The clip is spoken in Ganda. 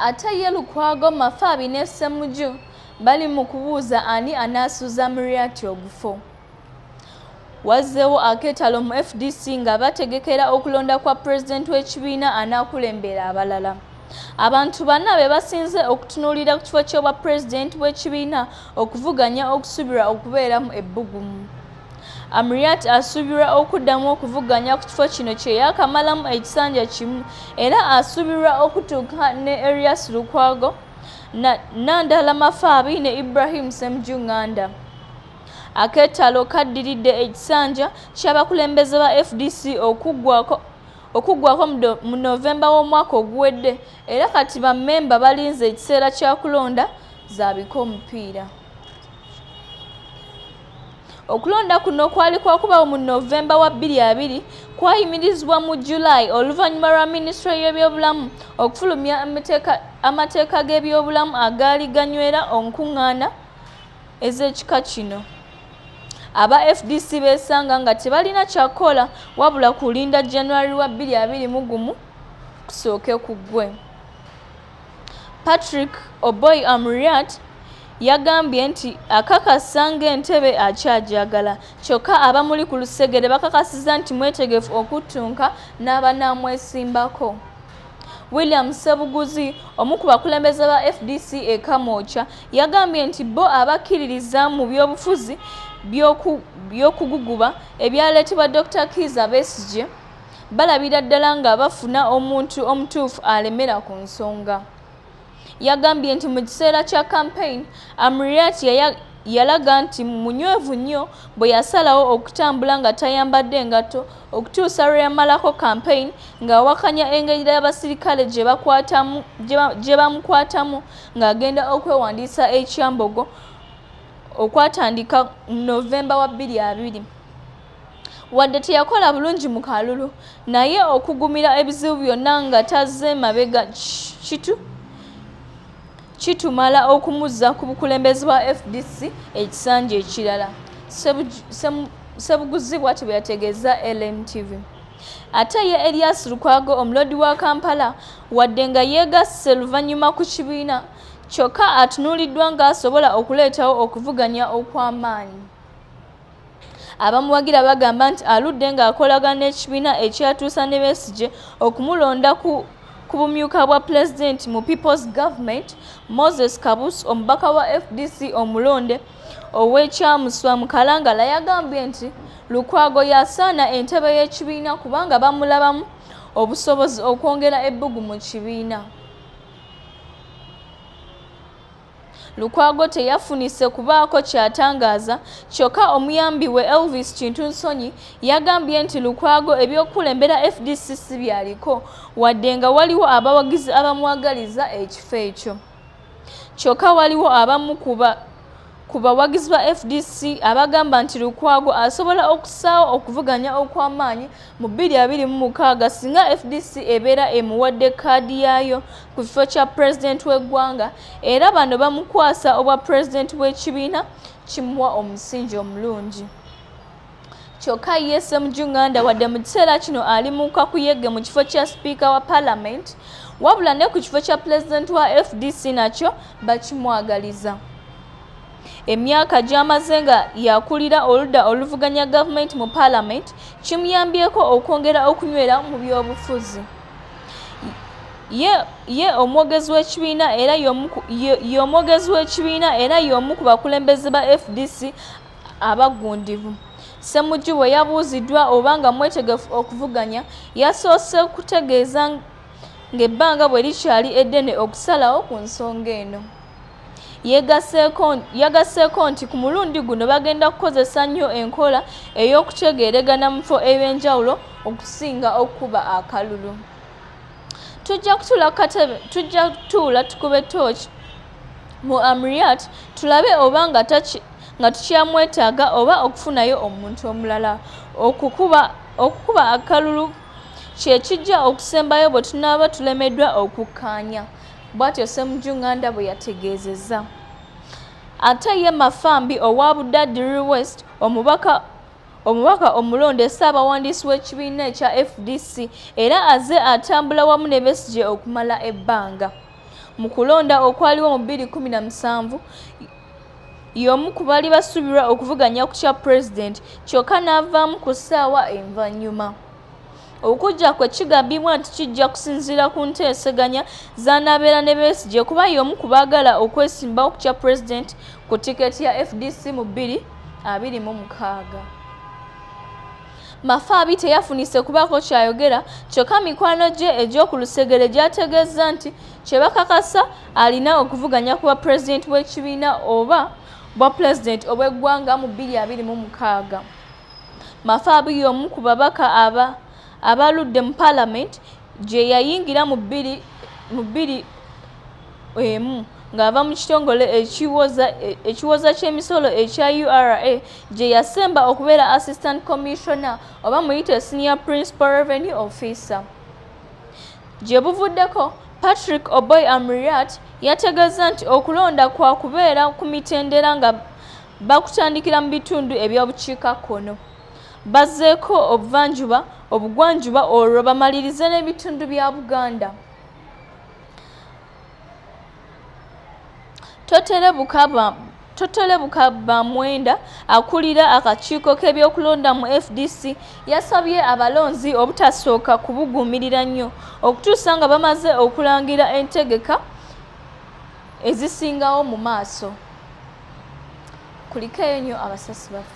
Ate ye Lukwago, Mafabi ne Ssemujju bali mu kubuuza ani Anaasuuza Amuriat Ogufo. Wazzeewo akeetalo mu FDC nga bategekera okulonda kwa pulezidenti w'ekibiina anaakulembera abalala. Abantu bana be basinze okutunuulira ku kifo ky'obwa pulezidenti w'ekibiina okuvuganya okusuubirwa okubeeramu ebbugumu. Amuriat asuubirwa okuddamu okuvuganya ku kifo kino kye yaakamalamu ekisanja kimu era asuubirwa okutuuka ne Erias Lukwago, Nandala Mafabi ne Ibrahim Ssemujju Nganda. Akeetalo kaddiridde ekisanja ky'abakulembeze ba FDC okuggwako mu Novemba w'omwaka oguwedde era kati bammemba balinze ekiseera kya kulonda zaabika omupiira. Okulonda kuno kwali kwakubawo mu Novemba wa 2020 kwayimirizibwa mu July oluvannyuma lwa Minisitule y'ebyobulamu okufulumya amateeka g'ebyobulamu agaali ganywera onkuŋŋaana ez'ekika kino. Aba FDC beesanga nga tebalina kyakola wabula kulinda January wa 2021 kusooke kuggwe. Patrick Oboy Amuriat yagambye nti akakasa ng'entebe akyajagala kyokka abamuli ku lusegere bakakasiza nti mwetegefu okuttunka n'abanaamwesimbako. William Ssebuguzi, omu ku bakulembeze ba FDC e Kamwokya, yagambye nti bo abakkiririza mu byobufuzi by'okuguguba ebyaleetebwa Dr. Kizza Besigye balabira ddala nga bafuna omuntu omutuufu alemera ku nsonga. Yagambye nti mu kiseera kya campaign Amuriat yalaga nti munywevu nnyo bwe yasalawo okutambula nga tayambadde ngatto okutuusa lwe yamalako campaign ng'awakanya engeri y'abasirikale gye bamukwatamu ng'agenda okwewandiisa ekyambogo okwatandika mu Novemba wa 2020. Wadde teyakola bulungi mu kalulu naye okugumira ebizibu byonna nga tazze mabega kitumala okumuzza ku bukulembeze bwa FDC ekisanja ekirala. Ssebuguzi bw'ati bwe yategeeza LNTV. Ate ye Erias Lukwago, omulodi wa Kampala, wadde nga yeegasse luvannyuma ku kibiina, kyokka atunuuliddwa ng'asobola okuleetawo okuvuganya okw'amaanyi. Abamuwagira bagamba nti aludde ng'akolagana n'ekibiina ekyatuusa ne Besigye okumulonda ku bumyuka bwa pulezidenti mu People's Government. Moses Kabus, omubaka wa FDC omulonde ow'ekyamuswa mu Kalangala, yagambye nti Lukwago yasaana entebe y'ekibiina kubanga bamulabamu obusobozi okwongera ebbugu mu kibiina. Lukwago teyafunise kubaako kyatangaaza kyokka omuyambi we Elvis Kintunsonyi yagambye nti Lukwago ebyokulembera FDC si byaliko wadde nga waliwo abawagizi abamuwagaliza ekifo ekyo. Kyokka waliwo abamu ku bawagizi ba FDC abagamba nti Lukwago asobola okusaawo okuvuganya okw'amaanyi mu 2026 singa FDC ebeera emuwadde kaadi yaayo ku kifo kya pulezidenti w'eggwanga era bano bamukwasa obwa pulezidenti w'ekibiina kimuwa omusingi omulungi. Kyokka ye Ssemujju Nganda wadde mu kiseera kino ali mu kakuyege mu kifo kya sipiika wa Parliament wabula ne ku kifo kya pulezidenti wa FDC nakyo bakimwagaliza. Emyaka gy'amaze nga yakulira oludda oluvuganya gavumenti mu Parliament kimuyambyeko okwongera okunywera mu byobufuzi. Ye omwogezi w'ekibiina era y'omu ku bakulembeze ba FDC abaggundivu. Ssemujju bwe yabuuziddwa obanga mwetegefu okuvuganya yasoose kutegeeza ng'ebbanga bwe likyali eddene okusalawo ku nsonga eno. Yagasseeko nti ku mulundi guno bagenda kukozesa nnyo enkola ey'okutegeeregana mu bifo eby'enjawulo okusinga okukuba akalulu. Tujja kutuula tukube tooki mu Amuriat tulabe oba nga tukyamwetaaga oba okufunayo omuntu omulala. Okukuba akalulu kye kijja okusembayo bwe tunaaba tulemeddwa okukkaanya. Bw'atyo Ssemujju Nganda bwe yategeezezza. Ate ye Mafabi owa Budadiri West, omubaka omulonde Ssaabawandiisi w'ekibiina ekya FDC era azze atambula wamu ne Besigye okumala ebbanga. mu kulonda okwaliwo mu 2017 y'omu ku baali basuubirwa okuvuganya ku kya pulezidenti kyokka n'avaamu ku ssaawa envannyuma. Okujja kwe kigambibwa nti kijja kusinziira ku nteeseganya z'anaabeera ne Besigye kuba y'omu ku baagala okwesimbawo ku kya pulezidenti ku tiketi ya FDC mu 2026. Mafabi teyafunise kubaako kyayogera kyokka mikwano gye egy'oku lusegere gyategeeza nti kye bakakasa alina okuvuganya ku bwa pulezidenti w'ekibiina oba bwa pulezidenti obw'eggwanga mu 2026. Mafabi y'omu ku babaka abaludde mu paalamenti gye yayingira mu 2001 ng'ava mu kitongole ekiwoza ky'emisolo ekya URA gye yasemba okubeera assistant commissioner oba muyite senior principal revenue officer. Gye buvuddeko Patrick Oboy Amuriat yategeeza nti okulonda kwa kubeera ku mitendera nga bakutandikira mu bitundu eby'obukiikakkono bazzeeko obugwanjuba olwo bamalirize n'ebitundu bya Buganda. Totelebuka Bamwenda akulira akakiiko k'ebyokulonda mu FDC yasabye abalonzi obutasooka kubuguumirira nnyo okutuusa nga bamaze okulangira entegeka ezisingawo mu maaso. Kulikeyo nnyo abasasi baffe.